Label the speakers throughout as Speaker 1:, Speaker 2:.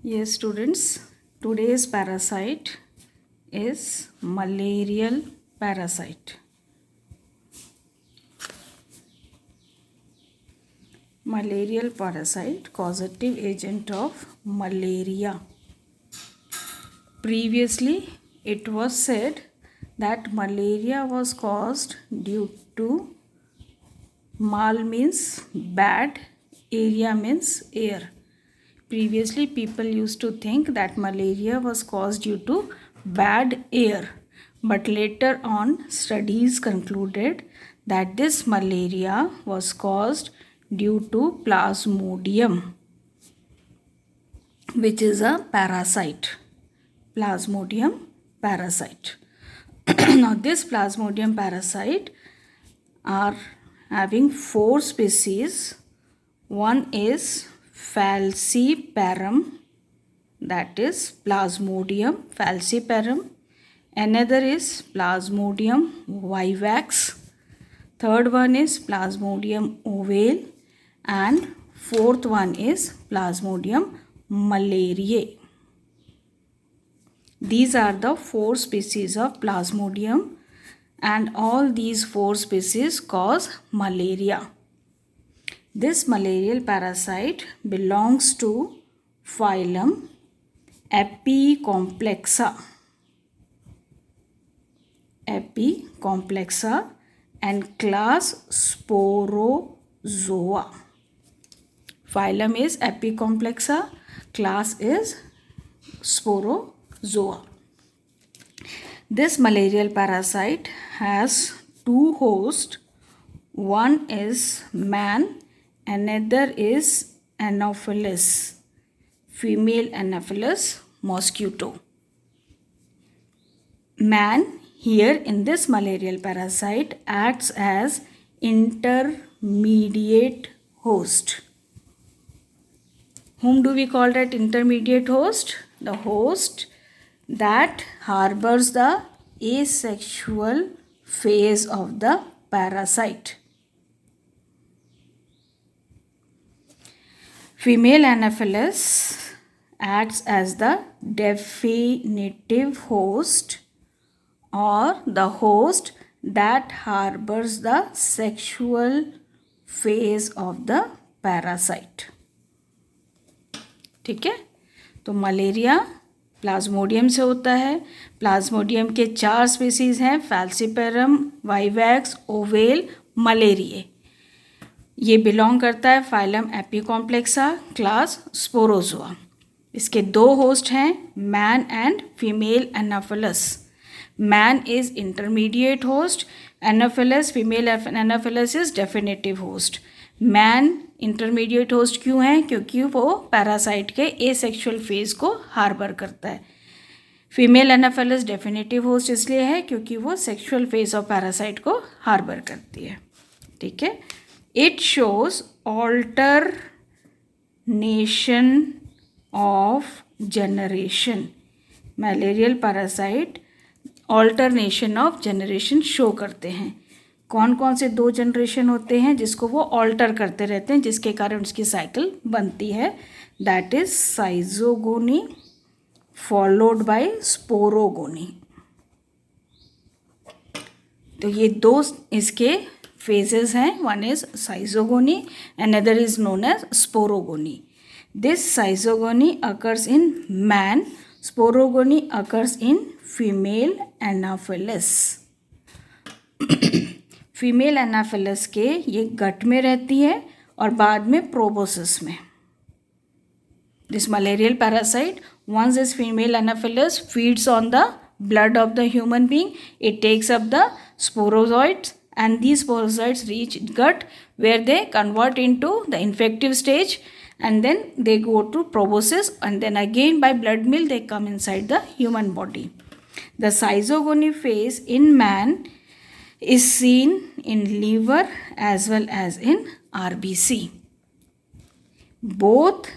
Speaker 1: Yes, students, today's parasite is malarial parasite. Malarial parasite, causative agent of malaria. Previously, it was said that malaria was caused due to mal means bad, area means air. Previously, people used to think that malaria was caused due to bad air, but later on, studies concluded that this malaria was caused due to Plasmodium, which is a parasite. Plasmodium parasite. Now, this Plasmodium parasite are having 4 species. One is falciparum, that is Plasmodium falciparum. Another is Plasmodium vivax. Third one is Plasmodium ovale. And fourth one is Plasmodium malariae. These are the 4 species of Plasmodium, and all these 4 species cause malaria. This malarial parasite belongs to phylum Apicomplexa. Apicomplexa and class Sporozoa. Phylum is Apicomplexa, class is Sporozoa. This malarial parasite has 2 hosts. One is man, another is Anopheles, female Anopheles mosquito. Man here in this malarial parasite acts as intermediate host. Whom do we call that intermediate host? The host that harbors the asexual phase of the parasite. Female Anopheles acts as the definitive host, or the host that harbors the sexual phase of the parasite. ठीक है, तो malaria Plasmodium से होता है. Plasmodium के 4 species हैं, falciparum, vivax, oval, malariae. ये belong करता है फाइलम एपिकॉम्प्लेक्सा, क्लास स्पोरोजोआ. इसके 2 होस्ट हैं, man and female Anopheles. Man is intermediate host, Anopheles female Anopheles is definitive host. Man intermediate host क्यों है? क्योंकि वो पैरासाइट के एसेक्सुअल फेज को हार्बर करता है. फीमेल एनाफिलस डेफिनेटिव होस्ट इसलिए है क्योंकि वो सेक्सुअल फेज ऑफ पैरासाइट को हार्बर करती है. ठीक है. It shows alternation of generation. Malarial parasite alternation of generation show करते हैं. कौन कौन से 2 जनरेशन होते हैं जिसको वो ऑल्टर करते रहते हैं, जिसके कारण उसकी साइकिल बनती है. That is साइजोगोनी followed by sporogony. तो ये 2 इसके phases हैं. One is saizogony, another is known as sporogony. This saizogony occurs in man, sporogony occurs in female Anopheles. Female Anopheles के ये गट में रहती है और बाद में प्रोबोसिस में. This malarial parasite once this female Anopheles feeds on the blood of the human being, it takes up the sporozoites, and these sporozoites reach gut where they convert into the infective stage, and then they go to proboscis, and then again by blood meal they come inside the human body. The saizogony phase in man is seen in liver as well as in RBC. Both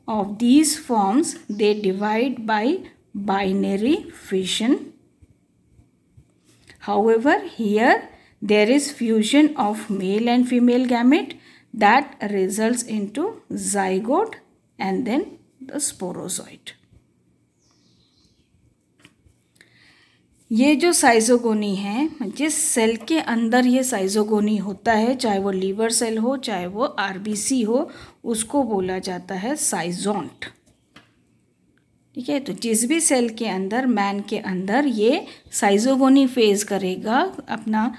Speaker 1: of these forms they divide by binary fission. However, here there is fusion of male and female gamete that results into zygote and then the sporozoite. ये जो साइजोगोनी है, जिस cell के अंदर ये साइजोगोनी होता है, चाहे वो लीवर सेल हो चाहे वो आरबीसी हो, उसको बोला जाता है साइजोन्ट। ठीक है, तो जिस भी सेल के अंदर, मैन के अंदर ये साइजोगोनी फेज करेगा, अपना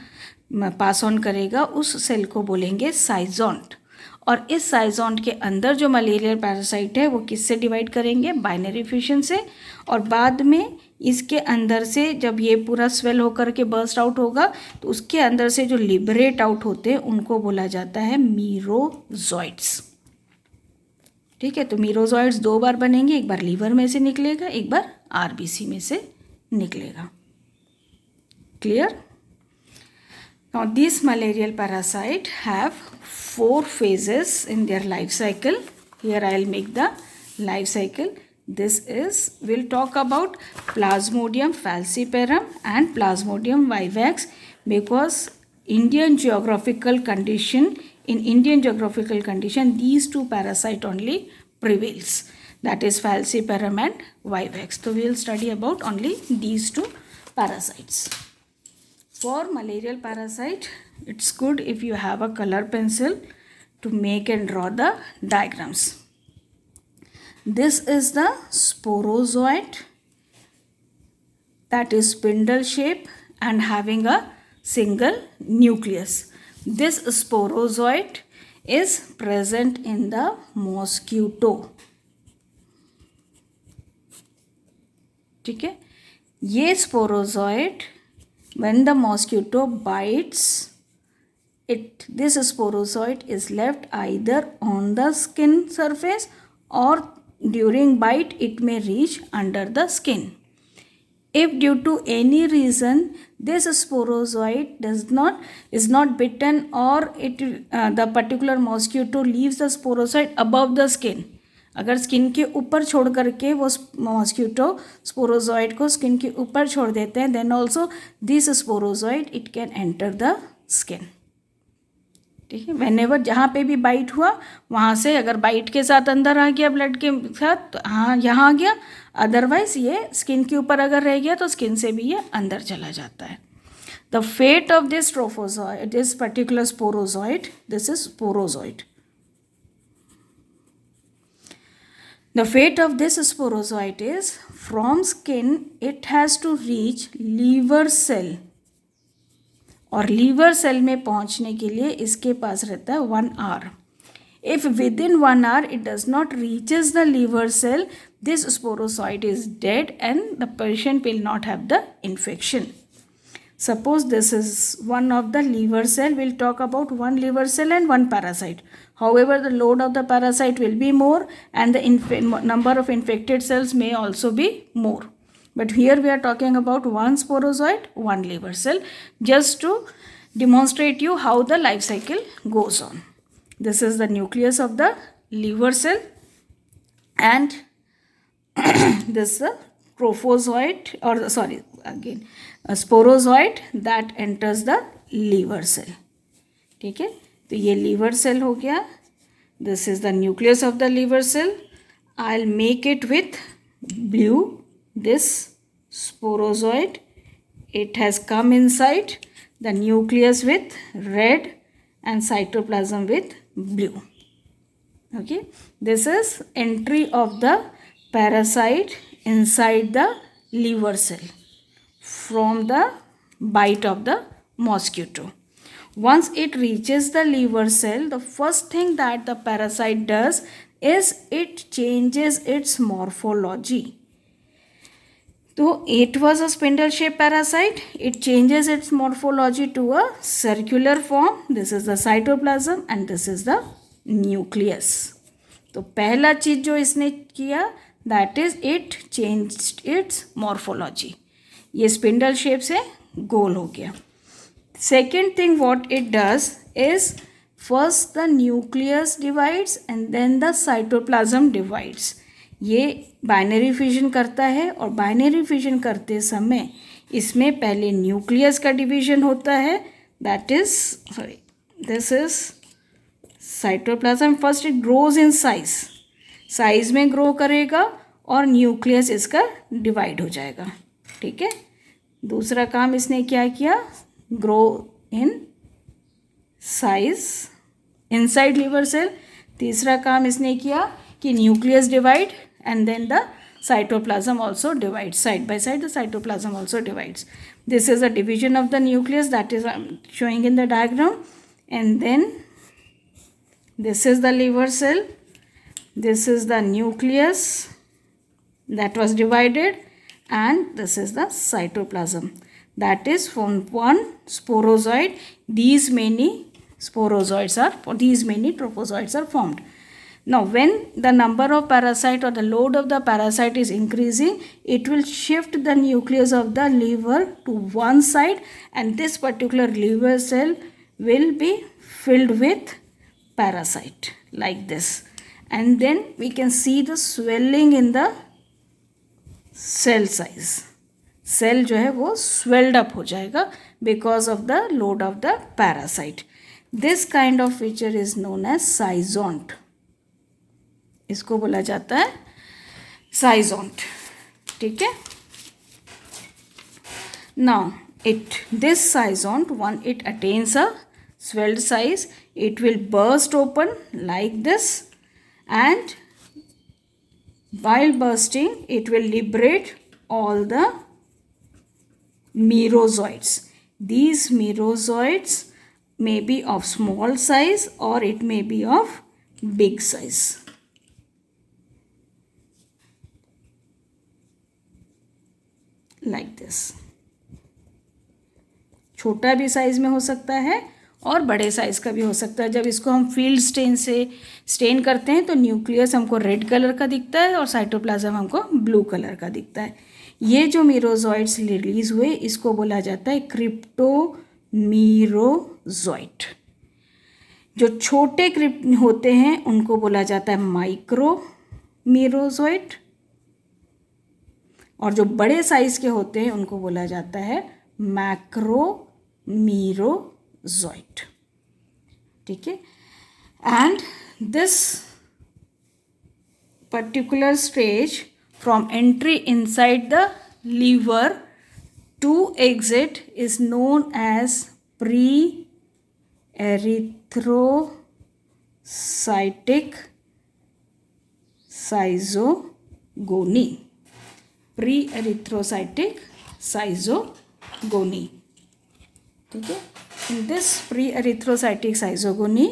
Speaker 1: पास ऑन करेगा, उस सेल को बोलेंगे साइजोन्ट। और इस साइजोन्ट के अंदर जो मलेरियल पैरासाइट है वो किससे डिवाइड करेंगे? बाइनरी फ्यूजन से। और बाद में इसके अंदर से जब ये पूरा स्वेल होकर के बर्स्ट आउट होगा तो उसके अंदर से जो लिबरेट आउट होते हैं उनको बोला जाता है मीरोजॉइड्स। ठीक है, तो मीरोजॉइड्स दो बार बनेंगे, एक बार लीवर में से निकलेगा, एक बार आरबीसी में से निकलेगा। Clear? Now these malarial parasite have 4 phases in their life cycle. Here I will make the life cycle. This is, we'll talk about Plasmodium falciparum and Plasmodium vivax, because in Indian geographical condition, these two parasite only prevails. That is falciparum and vivax. So we will study about only these two parasites. For malarial parasite, it's good if you have a color pencil to make and draw the diagrams. This is the sporozoite, that is spindle shape and having a single nucleus. This sporozoite is present in the mosquito. ठीक है, ये sporozoite, when the mosquito bites it, this sporozoite is left either on the skin surface or during bite it may reach under the skin. If due to any reason this sporozoite is not bitten, or the particular mosquito leaves the sporozoite above the skin, अगर skin के ऊपर छोड़ करके वो mosquito sporozoite को skin के ऊपर छोड़ देते हैं, then also this sporozoite it can enter the skin. ठीक है, व्हेनेवर जहाँ पे भी बाइट हुआ वहाँ से अगर बाइट के साथ अंदर आ गया, ब्लड के साथ, तो हाँ यहाँ आ गया, अदरवाइज ये स्किन के ऊपर अगर रह गया तो स्किन से भी ये अंदर चला जाता है। The fate of this trophozoite, this particular sporozoite, this is sporozoite. The fate of this sporozoite is, from skin it has to reach liver cell, और liver cell में पहुंचने के लिए इसके पास रहता है 1 hour. If within 1 hour it does not reaches the liver cell, this sporozoite is dead and the patient will not have the infection. Suppose this is one of the liver cell, we'll talk about one liver cell and one parasite. However, the load of the parasite will be more and the number of infected cells may also be more. But here we are talking about one sporozoite, one liver cell, just to demonstrate you how the life cycle goes on. This is the nucleus of the liver cell, and this is a trophozoite, or sorry, again a sporozoite that enters the liver cell. ठीक है, तो ये liver cell हो गया. This is the nucleus of the liver cell. I'll make it with blue. This sporozoite, it has come inside the nucleus with red and cytoplasm with blue. Okay, this is entry of the parasite inside the liver cell from the bite of the mosquito. Once it reaches the liver cell, the first thing that the parasite does is it changes its morphology. So it was a spindle shaped parasite, it changes its morphology to a circular form. This is the cytoplasm and this is the nucleus. तो पहला चीज जो इसने किया, that is it changed its morphology. ये spindle shape से गोल हो गया. Second thing what it does is, first the nucleus divides and then the cytoplasm divides. ये बाइनरी फ्यूजन करता है और बाइनरी फ्यूजन करते समय इसमें पहले न्यूक्लियस का डिवीजन होता है. That is sorry, this is cytoplasm. First it grows in size, size में ग्रो करेगा और न्यूक्लियस इसका डिवाइड हो जाएगा, ठीक है। दूसरा काम इसने क्या किया, grow in size inside liver cell. तीसरा काम इसने किया कि nucleus divide and then the cytoplasm also divides side by side. The cytoplasm also divides. This is a division of the nucleus that is showing in the diagram. And then this is the liver cell, this is the nucleus that was divided, and this is the cytoplasm that is from one sporozoid. These many trophozoites are formed. Now when the number of parasite or the load of the parasite is increasing, it will shift the nucleus of the liver to one side, and this particular liver cell will be filled with parasite like this, and then we can see the swelling in the cell size. Cell जो है वो swelled up हो जाएगा because of the load of the parasite. This kind of feature is known as साइजोंट. इसको बोला जाता है schizont, ठीक है। Now this schizont, when it attains a swelled size, it will burst open like this, and while bursting it will liberate all the merozoites. These merozoites may be of small size or it may be of big size. Like this. छोटा भी size में हो सकता है और बड़े size का भी हो सकता है। जब इसको हम फील्ड स्टेन से स्टेन करते हैं तो न्यूक्लियस हमको रेड कलर का दिखता है और साइटोप्लाज्म हमको ब्लू कलर का दिखता है। ये जो मीरोजॉइड्स रिलीज हुए इसको बोला जाता है क्रिप्टोमीरोजॉइट। जो छोटे क्रिप्ट होते हैं उनको बोला जाता है माइक्रोमीरोजॉइट, और जो बड़े साइज के होते हैं उनको बोला जाता है मैक्रोमीरोजॉइट, ठीक है। And this particular stage from entry inside the liver to exit is known as pre erythrocytic schizogony. pre-erythrocytic schizogony, ठीक है। In this pre-erythrocytic schizogony,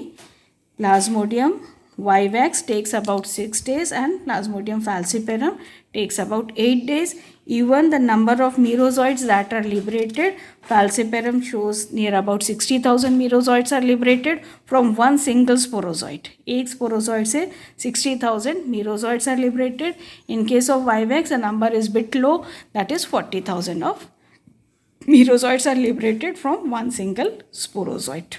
Speaker 1: Plasmodium vivax takes about 6 days and Plasmodium falciparum takes about 8 days. Even the number of merozoites that are liberated, falciparum shows near about 60,000 merozoites are liberated from one single sporozoite. एक sporozoite से 60,000 merozoites are liberated. In case of vivax, the number is bit low, that is 40,000 of merozoites are liberated from one single sporozoite.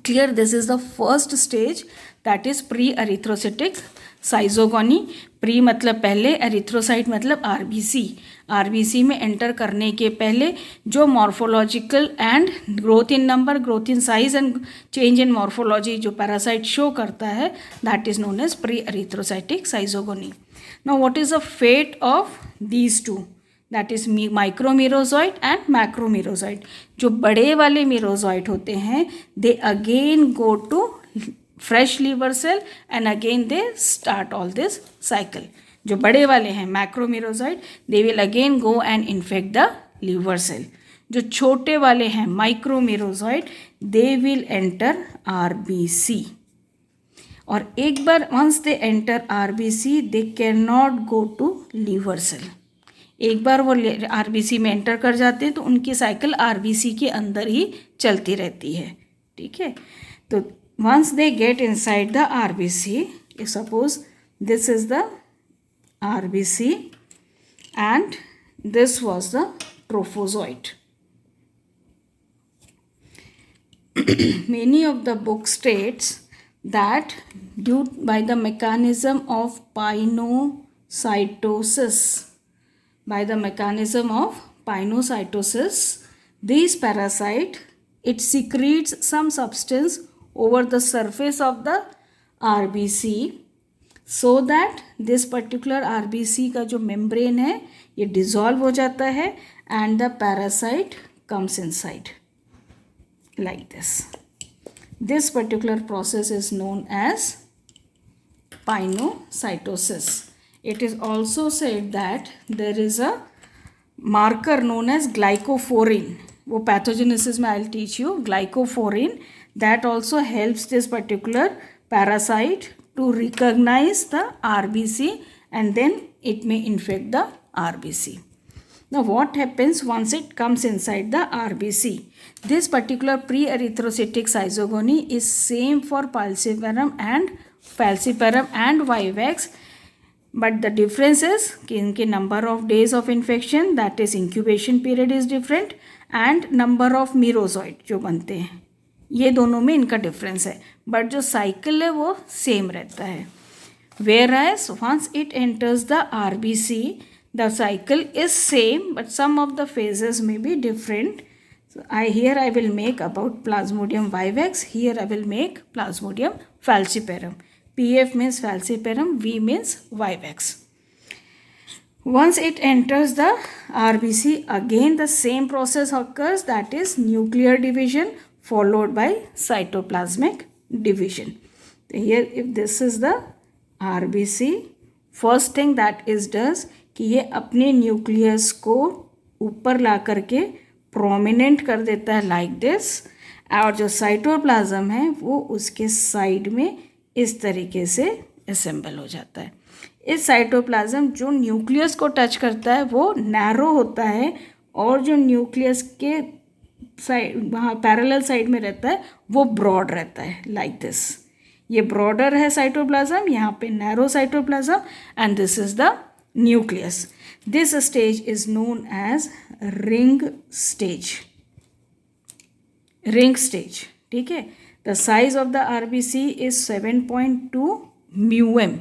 Speaker 1: Clear? This is the first stage, that is pre-erythrocytic साइजोगोनी। Pre मतलब पहले, erythrocyte मतलब RBC. RBC में enter करने के पहले जो morphological and growth in number, growth in size and change in morphology जो parasite show करता है, that is known as pre erythrocytic schizogony. Now what is the fate of these two, that is micromerozoite and macromerozoite. जो बड़े वाले merozoite होते हैं they again go to fresh liver cell and again they start all this cycle. जो बड़े वाले हैं macromerozoite, they will again go and infect the liver cell. जो छोटे वाले हैं micromerozoite, they will enter RBC, और एक बार once they enter RBC they can not go to liver cell. एक बार वो आरबीसी में एंटर कर जाते हैं तो उनकी साइकिल आरबीसी के अंदर ही चलती रहती है, ठीक है। तो once they get inside the RBC, if suppose this is the RBC and this was the trophozoite. Many of the book states that due by the mechanism of pinocytosis, this parasite, it secretes some substance over the surface of the RBC, so that this particular RBC का जो membrane है ये dissolve हो जाता है and the parasite comes inside like this. This particular process is known as pinocytosis. It is also said that there is a marker known as glycophorin. वो pathogenesis में I'll teach you glycophorin that also helps this particular parasite to recognize the RBC and then it may infect the RBC. Now what happens once it comes inside the RBC? This particular pre-erythrocytic zygogony is same for falciparum and vivax, but the difference is कि इनके number of days of infection, that is incubation period is different, and number of merozoid जो बनते हैं ये दोनों में इनका difference है, but जो cycle है वो same रहता है. Whereas once it enters the RBC, the cycle is same but some of the phases may be different. So here I will make about Plasmodium vivax, here I will make Plasmodium falciparum. PF means falciparum, V means vivax. Once it enters the RBC, again the same process occurs, that is nuclear division followed by cytoplasmic division. Here if this is the RBC, first thing that is does कि ये अपने nucleus को ऊपर ला करके prominent कर देता है like this, और जो साइटोप्लाज्म है वो उसके साइड में इस तरीके से असेंबल हो जाता है. इस साइटोप्लाज्म जो न्यूक्लियस को टच करता है वो नैरो होता है और जो न्यूक्लियस के साइड वहाँ पैरेलल साइड में रहता है वो ब्रॉड रहता है लाइक दिस. ये ब्रॉडर है साइटोप्लाज्म, यहाँ पे narrow cytoplasm and this is the nucleus. This stage is known as ring stage. Ring stage, ठीक है. The size of the RBC is 7.2 μm.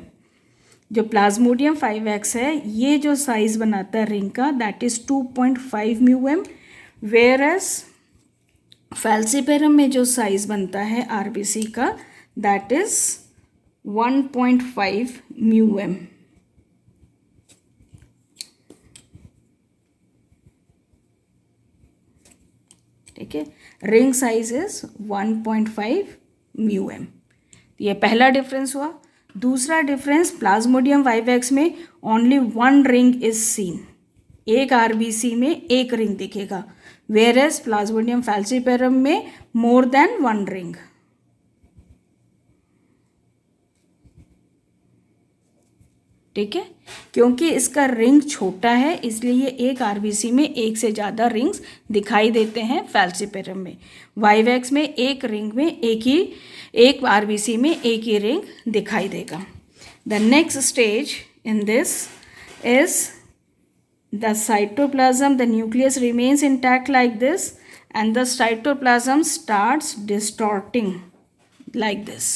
Speaker 1: जो प्लाज्मोडियम 5x है ये जो साइज बनाता है रिंग का that is 2.5 μm, whereas falciparum में जो साइज बनता है RBC का that is 1.5 μm. ठीक है. Ring size is 1.5 μm. ये पहला डिफरेंस हुआ. दूसरा डिफरेंस प्लाज्मोडियम वाइवैक्स में only one ring is seen, एक आरबीसी में एक रिंग दिखेगा, वेयर एज प्लाज्मोडियम फैल्सिपेरम में मोर देन वन रिंग. ठीक है, क्योंकि इसका रिंग छोटा है इसलिए एक आरबीसी में एक से ज़्यादा रिंग्स दिखाई देते हैं फैल्सिपेरम में. वाइवैक्स में एक रिंग में एक आरबीसी में एक ही रिंग दिखाई देगा. The next stage in this is the cytoplasm. The nucleus remains intact like this and the cytoplasm starts distorting like this.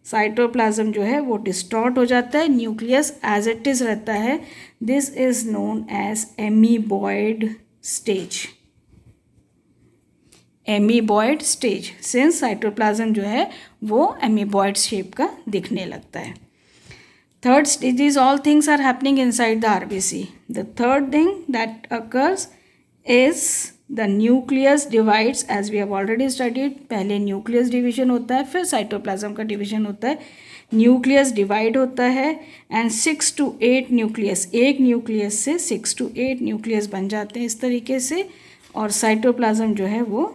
Speaker 1: Cytoplasm जो है वो डिस्टॉर्ट हो जाता है, न्यूक्लियस एज इट इज़ रहता है. This is known as amoeboid stage. Amoeboid stage since cytoplasm जो है वो एमीबॉयड शेप का दिखने लगता है. Third stage is all things are happening inside the RBC. The third thing that occurs is the nucleus divides as we have already studied. पहले nucleus division होता है फिर साइटोप्लाज्म का डिवीजन होता है. न्यूक्लियस डिवाइड होता है एंड 6 to 8 न्यूक्लियस, एक न्यूक्लियस से 6 to 8 न्यूक्लियस बन जाते हैं इस तरीके से, और साइटोप्लाज्म जो है वो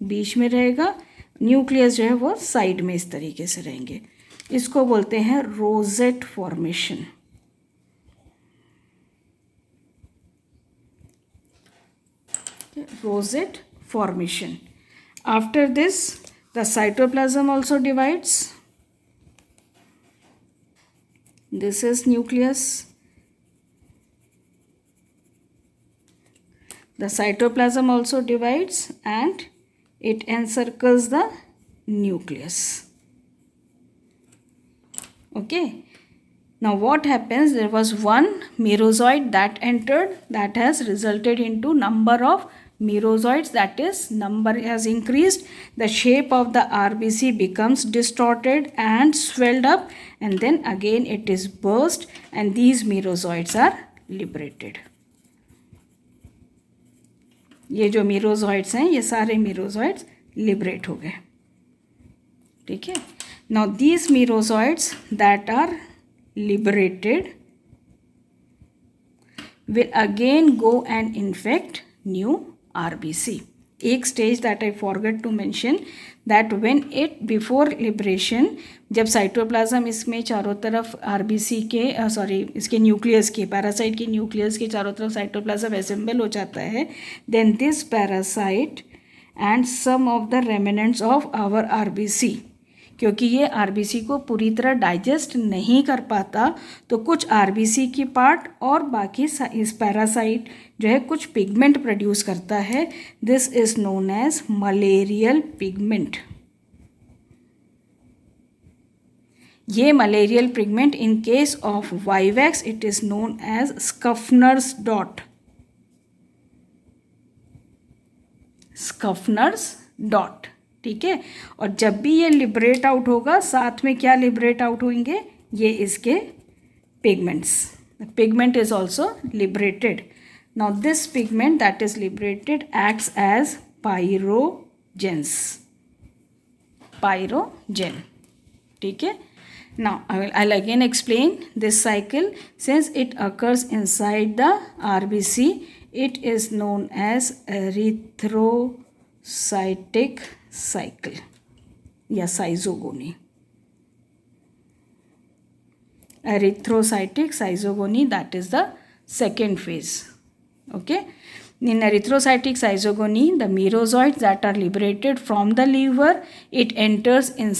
Speaker 1: बीच में रहेगा, न्यूक्लियस जो है वो साइड में इस तरीके से रहेंगे. इसको बोलते हैं rosette formation. Rosette formation. After this, the cytoplasm also divides. This is nucleus. The cytoplasm also divides and it encircles the nucleus. Okay. Now what happens? There was one merozoid that entered that has resulted into number of merozoites, that is number has increased, the shape of the RBC becomes distorted and swelled up, and then again it is burst and these merozoites are liberated. ये जो merozoites हैं ये सारे merozoites liberate हो गए. ठीक है. Now these merozoites that are liberated will again go and infect new RBC. एक stage that I forgot to mention that when it before liberation, जब साइटोप्लाज्म इसमें चारों तरफ RBC के इसके न्यूक्लियस के पैरासाइट के न्यूक्लियस के चारों तरफ साइटोप्लाज्म असेंबल हो जाता है, then this parasite and some of the remnants of our RBC, क्योंकि ये आरबीसी को पूरी तरह डाइजेस्ट नहीं कर पाता तो कुछ आरबीसी की पार्ट और बाकी इस पैरासाइट जो है कुछ पिगमेंट प्रोड्यूस करता है. This is known as malarial pigment. ये malarial pigment in case of vivax it is known as Schuffner's dot. Schuffner's dot. ठीक है. और जब भी ये लिबरेट आउट होगा साथ में क्या लिबरेट आउट होंगे, ये इसके pigments. Pigment is also liberated. Now this pigment that is liberated acts as pyrogens. Pyrogen. ठीक है. Now I'll again explain this cycle. Since it occurs inside the RBC, it is known as erythrocytic cycle या साइजोगोनी. Erythrocytic साइजोगोनी, that is the second phase. Okay. In erythrocytic zygogony, the merozoites that are liberated from the liver, it enters in